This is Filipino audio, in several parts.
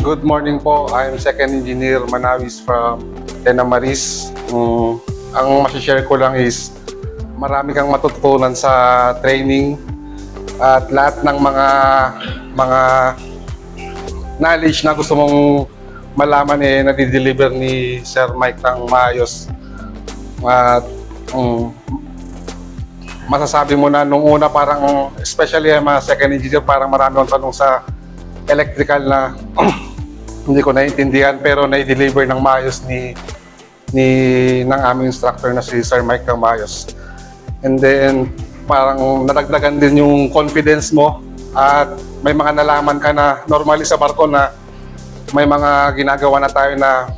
Good morning po. I'm Second Engineer Manawis from Tenamaris. Ang masishare ko lang is marami kang matututunan sa training at lahat ng mga knowledge na gusto mong malaman nadi-deliver ni Sir Mike ng maayos. At masasabi mo na nung una parang, especially mga second engineer, parang marami akong tanong sa electrical na hindi ko naiintindihan, pero nai-deliver ng maayos ng aming instructor na si Sir Mike ng maayos. And then parang nadagdagan din yung confidence mo at may mga nalaman ka na normally sa barko na may mga ginagawa na tayo na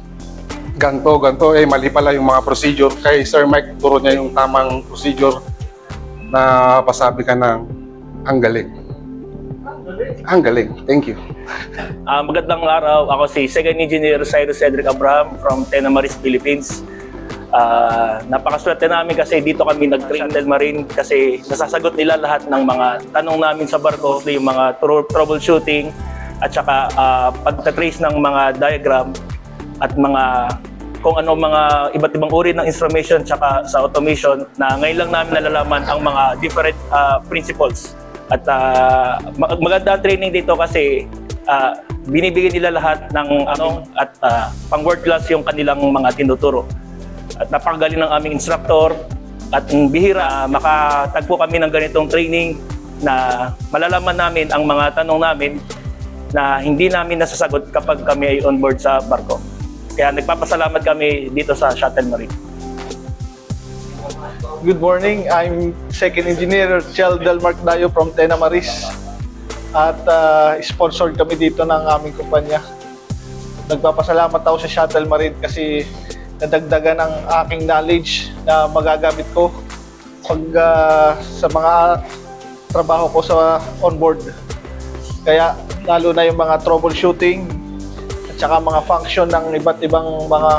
ganto, mali pala yung mga procedure. Kay Sir Mike, turo niya yung tamang procedure na pasabi ka ng ang galing. Ang galing. Thank you. Magandang araw. Ako si Second Engineer Cyrus Cedric Abraham from Tenamaris, Philippines. Napakaswerte namin kasi dito kami nag-train Shuttle Marine kasi nasasagot nila lahat ng mga tanong namin sa barko, yung mga troubleshooting at saka pagtatrace ng mga diagram at mga kung ano mga iba't ibang uri ng instrumentation tsaka sa automation na ngayon lang namin nalalaman ang mga different principles. At maganda ang training dito kasi binibigyan nila lahat ng pang world class yung kanilang mga tinuturo. At napakagaling ng aming instructor at bihira makatagpo kami ng ganitong training na malalaman namin ang mga tanong namin na hindi namin nasasagot kapag kami ay on board sa barko. Kaya nagpapasalamat kami dito sa Shuttle Marine. Good morning, I'm Second Engineer Chel Delmark Dayo from Tenamaris at sponsored kami dito ng aming kumpanya. Nagpapasalamat ako sa Shuttle Marine kasi nadagdagan ang aking knowledge na magagamit ko pag sa mga trabaho ko sa onboard. Kaya lalo na yung mga troubleshooting at saka mga function ng iba't ibang mga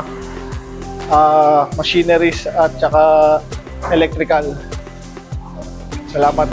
machineries at saka electrical. Salamat.